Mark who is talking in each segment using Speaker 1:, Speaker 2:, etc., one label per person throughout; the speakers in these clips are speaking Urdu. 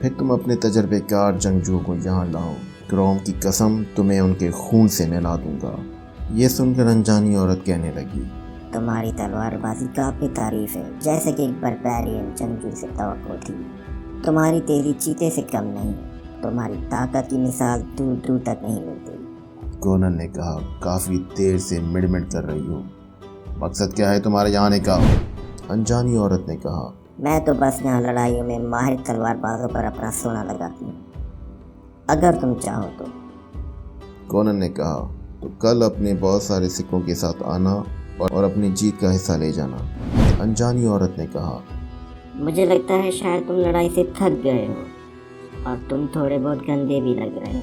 Speaker 1: پھر تم اپنے تجربے کار جنگجوؤں کو یہاں لاؤ، کروم کی قسم تمہیں ان کے خون سے نہلا دوں گا۔ یہ سن کر انجانی عورت کہنے لگی،
Speaker 2: تمہاری تلوار بازی قابل تعریف ہے، جیسے کہ ایک بربیرین جنگجو سے توقع تھی۔ تمہاری تیزی چیتے سے کم نہیں، تمہاری طاقت کی مثال دور دور تک نہیں ملتی۔
Speaker 1: کونن نے کہا، کافی دیر سے مڑ کر رہی ہو، مقصد کیا ہے تمہارے یہاں آنے کا؟ انجانی عورت نے کہا،
Speaker 2: میں تو بس یہاں لڑائیوں میں ماہر تلوار بازوں پر اپنا سونا لگاتی ہوں، اگر تم چاہو تو۔
Speaker 1: کونن نے کہا، تو کل اپنے بہت سارے سکوں کے ساتھ آنا اور اپنی جیت کا حصہ لے جانا۔ انجانی عورت نے کہا،
Speaker 2: مجھے لگتا ہے شاید تم لڑائی سے تھک گئے ہو اور تم تھوڑے بہت گندے بھی لگ رہے ہیں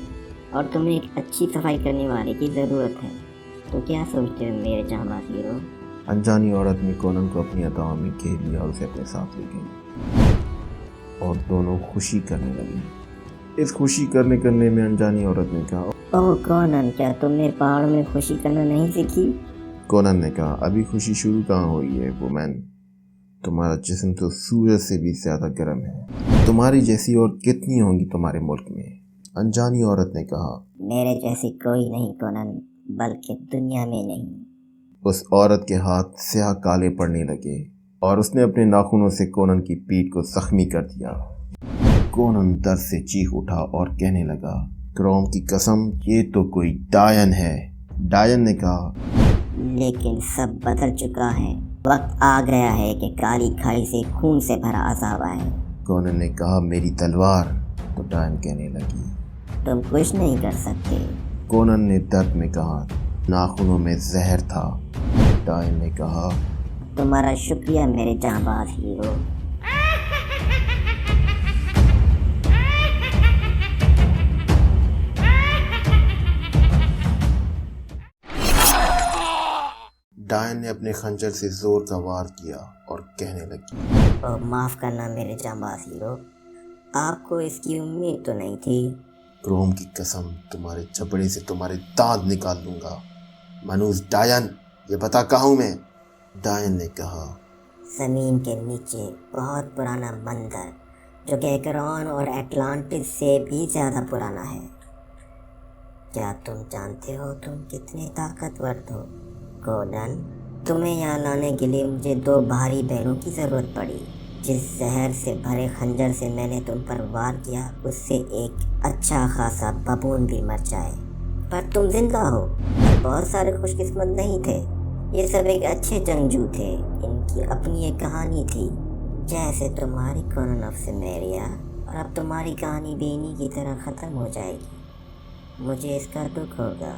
Speaker 2: اور تمہیں ایک اچھی صفائی کرنے والے کی ضرورت ہے، تو کیا سوچتے ہو میرے جانباز ہیرو؟
Speaker 1: انجانی عورت نے کونن کو اپنی عطاؤں میں گھیر لیا اور اسے اپنے ساتھ لے گئی اور دونوں خوشی کرنے لگے۔ اس خوشی کرنے میں انجانی عورت نے کہا،
Speaker 2: اوہ کونن، کیا تم نے پہاڑوں میں خوشی کرنا نہیں سیکھی؟
Speaker 1: کونن نے کہا، ابھی خوشی شروع کہاں ہوئی ہے وومین، تمہارا جسم تو سورج سے بھی زیادہ گرم ہے، تمہاری جیسی اور کتنی ہوں گی تمہارے ملک میں؟ انجانی عورت نے کہا،
Speaker 2: میرے جیسی کوئی نہیں کونن، بلکہ دنیا میں نہیں۔
Speaker 1: اس عورت کے ہاتھ سیاہ کالے پڑنے لگے اور اس نے اپنے ناخنوں سے کونن کی پیٹھ کو زخمی کر دیا۔ کونن درد سے چیخ اٹھا اور کہنے لگا، کروم کی قسم، یہ تو کوئی ڈائن ہے۔ ڈائن نے کہا،
Speaker 2: لیکن سب بدل چکا ہے، وقت آ گیا ہے کہ کالی کھائی سے خون سے بھرا عذاب آئے۔
Speaker 1: کونن نے کہا، میری تلوار۔ تو ڈائن کہنے لگی،
Speaker 2: تم کچھ نہیں کر سکتے۔
Speaker 1: کونن نے درد میں کہا، ناخنوں میں زہر تھا۔ ڈائن نے کہا،
Speaker 2: تمہارا شکریہ میرے جانباز ہیرو۔
Speaker 1: ڈائن نے اپنے خنجر سے زور کا وار کیا اور کہنے لگی،
Speaker 2: معاف کرنا میرے جانباز ہیرو، آپ کو اس کی امید تو نہیں تھی۔
Speaker 1: کروم کی قسم، تمہارے چپڑے سے تمہارے دانت نکال دوں گا۔ منوس ڈائن، یہ بتا کہاں ہوں میں؟ ڈائن نے کہا،
Speaker 2: زمین کے نیچے بہت پرانا مندر جو کہ ایکرون اور اٹلانٹس سے بھی زیادہ پرانا ہے۔ کیا تم جانتے ہو تم کتنے طاقتور ہو؟ کونن، تمہیں یہاں لانے کے لیے مجھے 2 بھاری بیلوں کی ضرورت پڑی۔ جس زہر سے بھرے خنجر سے میں نے تم پر وار کیا، اس سے ایک اچھا خاصا ببون بھی مر جائے، پر تم زندہ ہو۔ بہت سارے خوش قسمت نہیں تھے، یہ سب ایک اچھے جنگجو تھے، ان کی اپنی ایک کہانی تھی، جیسے تمہاری کونن آف سیمیریا، اور اب تمہاری کہانی بھی انہی کی طرح ختم ہو جائے گی۔ مجھے اس کا دکھ ہوگا۔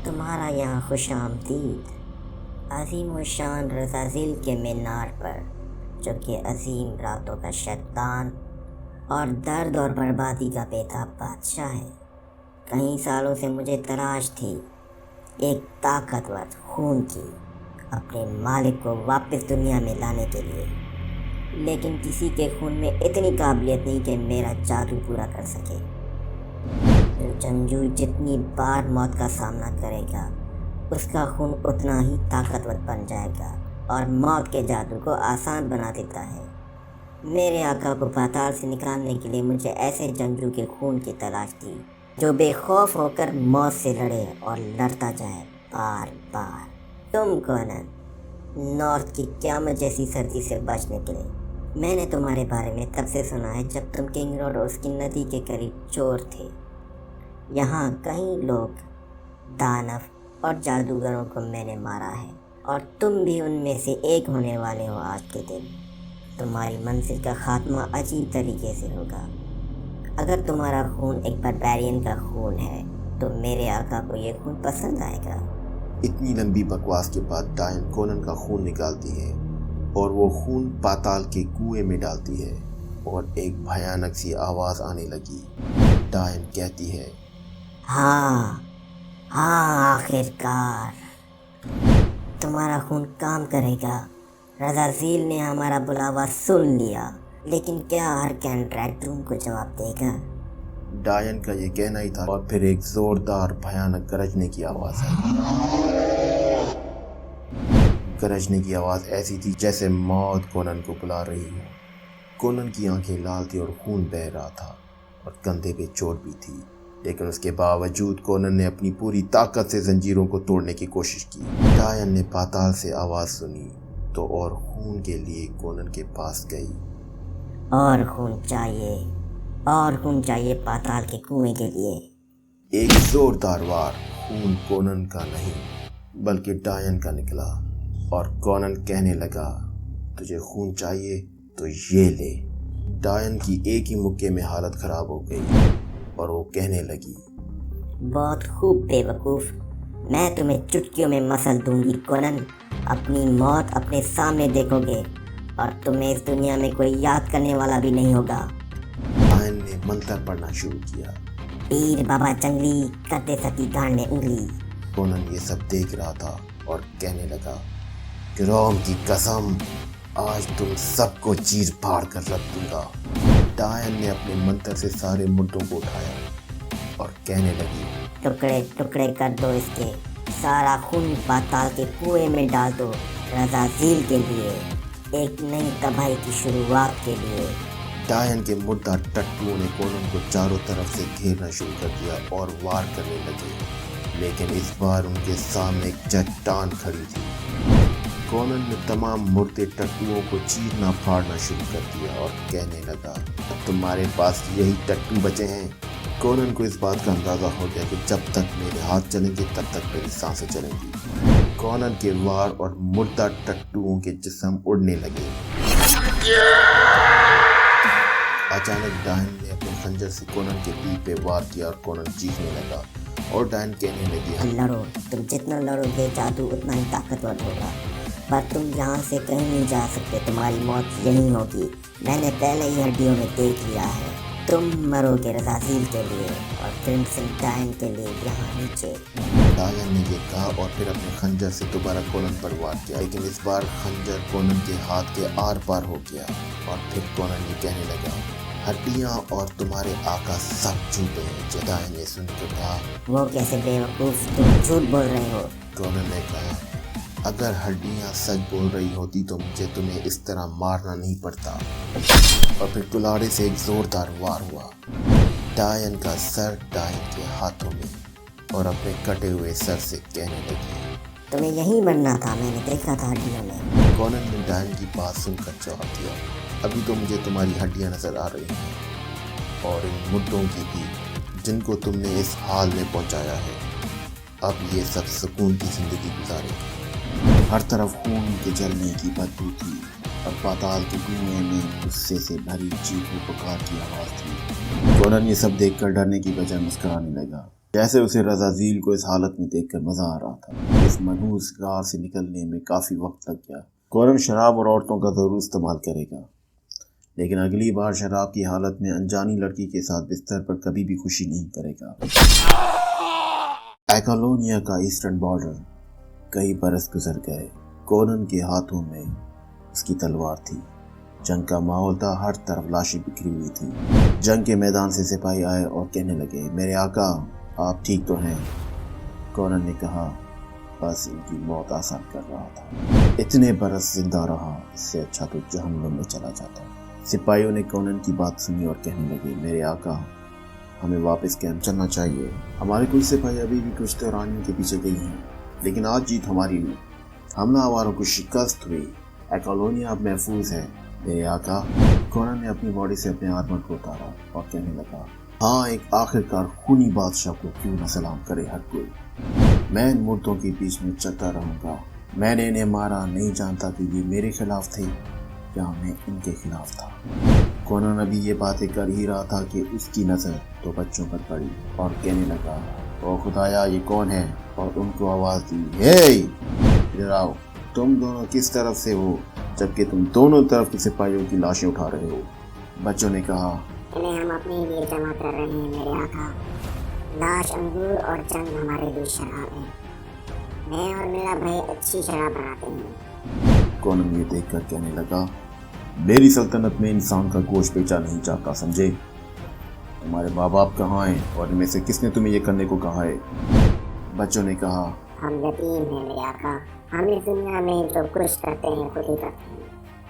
Speaker 2: تمہارا یہاں خوش آمدید عظیم و شان رزازیل کے مینار پر، جو کہ عظیم راتوں کا شیطان اور درد اور بربادی کا بیتاب بادشاہ ہے۔ کئی سالوں سے مجھے تلاش تھی ایک طاقتور خون کی، اپنے مالک کو واپس دنیا میں لانے کے لیے، لیکن کسی کے خون میں اتنی قابلیت نہیں کہ میرا جادو پورا کر سکے۔ جنگجو جتنی بار موت کا سامنا کرے گا، اس کا خون اتنا ہی طاقتور بن جائے گا اور موت کے جادو کو آسان بنا دیتا ہے۔ میرے آقا کو پاتال سے نکالنے کے لیے مجھے ایسے جنگجو کے خون کی تلاش تھی جو بے خوف ہو کر موت سے لڑے اور لڑتا جائے بار بار۔ تم کونن، نارتھ کی قیامت جیسی سردی سے بچ نکلے۔ میں نے تمہارے بارے میں تب سے سنا ہے جب تم کنگ روڈ اور اس کی ندی کے قریب چور تھے۔ یہاں کئی لوگ، دانو اور جادوگروں کو میں نے مارا ہے، اور تم بھی ان میں سے ایک ہونے والے ہو آج کے دن۔ تمہاری منزل کا خاتمہ عجیب طریقے سے ہوگا۔ اگر تمہارا خون ایک بربیرین کا خون ہے تو میرے آقا کو یہ خون پسند آئے گا۔
Speaker 1: اتنی لمبی بکواس کے بعد ڈائن کونن کا خون نکالتی ہے اور وہ خون پاتال کے کنویں میں ڈالتی ہے اور ایک بھیانک سی آواز آنے لگی۔ ڈائن کہتی ہے،
Speaker 2: ہاں آخر کار تمہارا خون کام کرے گا۔ رزازیل نے ہمارا بلاوا سن لیا، لیکن کیا ہر کنٹریکٹ تم کو جواب دے گا؟
Speaker 1: ڈائن کا یہ کہنا ہی تھا اور پھر ایک زوردار بھیانک گرجنے کی آواز آئی۔ گرجنے کی آواز ایسی تھی جیسے موت کونن کو بلا رہی ہو۔ کونن کی آنکھیں لال تھی اور خون بہہ رہا تھا اور کندھے پہ چوٹ بھی تھی، لیکن اس کے باوجود کونن نے اپنی پوری طاقت سے زنجیروں کو توڑنے کی کوشش کی۔ ڈائن نے پاتال سے آواز سنی تو اور خون کے لیے کونن کے پاس گئی۔
Speaker 2: اور خون چاہیے پاتال کے کنویں کے لیے۔
Speaker 1: ایک زوردار وار خون کونن کا نہیں بلکہ ڈائن کا نکلا اور کونن کہنے لگا، تجھے خون چاہیے تو یہ لے۔ ڈائن کی ایک ہی مکے میں حالت خراب ہو گئی اور وہ کہنے لگی،
Speaker 2: بہت خوب بے وقوف، میں تمہیں چٹکیوں میں مسل دوں گی کونن، اپنی موت اپنے سامنے دیکھو گے اور تمہیں اس دنیا میں کوئی یاد کرنے والا بھی نہیں ہوگا۔
Speaker 1: ڈائن نے منتر پڑھنا شروع کیا۔
Speaker 2: پیر بابا جنگلی کرتے سکی گانڈ میں انگلی۔
Speaker 1: کونن یہ سب دیکھ رہا تھا اور کہنے لگا، گروم کی قسم، آج تم سب کو چیر پھاڑ کر رکھ دوں گا۔ ڈائن نے اپنے منتر سے سارے مردوں کو اٹھایا اور کہنے لگی،
Speaker 2: ٹکڑے ٹکڑے کر دو اس کے، سارا خون پاتال کے کنویں میں ڈال دو، رزازیل کے لیے، ایک نئی تباہی کی شروعات کے لیے۔
Speaker 1: ڈائن کے مردہ ٹٹوؤں نے کونن کو چاروں طرف سے گھیرنا شروع کر دیا اور وار کرنے لگے، لیکن اس بار ان کے سامنے ایک چٹان کھڑی تھی۔ کونن نے تمام مردے ٹٹوؤں کو چیرنا پھاڑنا شروع کر دیا اور کہنے لگا، تمہارے پاس یہی ٹٹو بچے ہیں؟ کونن کو اس بات کا اندازہ ہو گیا کہ جب تک میرے ہاتھ چلیں گے تب تک میری سانسیں چلیں گی۔ کونن کے وار اور مردہ ٹٹوؤں کے جسم اڑنے لگے۔ اچانک ڈائن نے اپنے خنجر سے کونن کے پیٹھ پہ وار کیا اور کونن چیخنے لگا اور ڈائن کہنے لگی،
Speaker 2: لڑو، تم جتنا لڑو گے جادو اتنا ہی طاقتور ہوگا، پر تم یہاں سے کہیں نہیں جا سکتے، تمہاری موت یہیں ہوگی، میں نے پہلے ہی ہڈیوں میں دیکھ لیا ہے، تم مرو گے رزازیل کے لیے اور کرمسن ڈائن کے لیے یہاں نیچے۔
Speaker 1: ڈائن نے یہ کہا اور پھر اپنے خنجر سے دوبارہ کونن پر وار کیا، لیکن اس بار خنجر کونن کے ہاتھ کے آر پار ہو گیا اور پھر کونن یہ کہنے لگا، ہڈیاں اور تمہارے آقا سب جھوٹے ہیں۔ ڈائن نے سن کر کہا،
Speaker 2: وہ کیسے بے وقوف، تم جھوٹ بول رہے ہو۔
Speaker 1: کونن نے کہا، اگر ہڈیاں سچ بول رہی ہوتی تو مجھے تمہیں اس طرح مارنا نہیں پڑتا۔ اور پھر کلاڑے سے ایک زوردار وار ہوا۔ ڈائن کا سر ڈائن کے ہاتھوں میں اور اپنے کٹے ہوئے سر سے کہنے لگی،
Speaker 2: تمہیں یہی مرنا تھا، میں نے دیکھا تھا ہڈیوں میں۔
Speaker 1: کونن نے ڈائن کی بات سن کر جواب دیا، ابھی تو مجھے تمہاری ہڈیاں نظر آ رہی ہیں اور ان مردوں کی بھی جن کو تم نے اس حال میں پہنچایا ہے، اب یہ سب سکون کی زندگی گزارے گی۔ ہر طرف خون کے جلنے کی بدبو تھی اور پاتال کے کنویں میں غصے سے بھری چیخ و پکار کی آواز تھی۔ کونن یہ سب دیکھ کر ڈرنے کی بجائے مسکرانے لگا، جیسے اسے رزازیل کو اس حالت میں دیکھ کر مزہ آ رہا تھا۔ اس منحوس غار سے نکلنے میں کافی وقت لگ گیا۔ کونن شراب اور عورتوں کا ضرور استعمال کرے گا، لیکن اگلی بار شراب کی حالت میں انجانی لڑکی کے ساتھ بستر پر کبھی بھی خوشی نہیں کرے گا۔ ایکالونیا کا ایسٹرن بارڈر، کئی برس گزر گئے۔ کونن کے ہاتھوں میں اس کی تلوار تھی۔ جنگ کا ماحول تھا، ہر طرف لاشیں بکھری ہوئی تھی۔ جنگ کے میدان سے سپاہی آئے اور کہنے لگے، میرے آقا آپ ٹھیک تو ہیں؟ کونن نے کہا، بس ان کی موت آسان کر رہا تھا، اتنے برس زندہ رہا، اس سے اچھا تو جہنم میں چلا جاتا۔ سپاہیوں نے کونن کی بات سنی اور کہنے لگے، میرے آقا ہمیں واپس کیمپ چلنا چاہیے، ہمارے کچھ سپاہی ابھی بھی کچھ تورانیوں کے پیچھے گئی ہیں، لیکن آج جیت ہماری ہوئی، حملہ آوروں کو شکست ہوئی، ایکالونیا اب محفوظ ہے میرے آقا۔ کونن نے اپنی باڈی سے اپنے آرمر کو اتارا اور کہنے لگا، ہاں ایک آخرکار خونی بادشاہ کو کیوں نہ سلام کرے ہر کوئی، میں ان مردوں کے بیچ میں چلتا رہوں گا، میں نے انہیں مارا، نہیں جانتا کہ یہ میرے خلاف تھے یا میں ان کے خلاف تھا۔ کونن ابھی یہ باتیں کر ہی رہا تھا کہ اس کی نظر تو بچوں پر پڑی اور کہنے لگا، او خدایا یہ کون ہے؟ اور ان کو آواز دی، ہے ادھر آؤ، تم دونوں کس طرف سے ہو جبکہ تم دونوں طرف کے سپاہیوں کی لاشیں اٹھا رہے ہو؟ بچوں نے کہا،
Speaker 3: انہیں ہم اپنے لیے جمع کر رہے ہیں میرے آقا، لاش انگور اور جنگ ہمارے لیے شراب ہے، میں اور میرا بھائی اچھی شراب بناتے ہیں۔
Speaker 1: کونن یہ دیکھ کر کہنے لگا، میری سلطنت میں انسان کا گوشت بیچا نہیں جاتا، سمجھے؟ تمہارے ماں باپ کہاں ہیں اور ان میں سے کس نے تمہیں یہ کرنے کو کہا ہے؟ بچوں نے کہا،
Speaker 3: ہم یتیم ہیں میرے آقا، ہم اس دنیا میں جو کچھ کرتے ہیں خود ہی کرتے ہیں،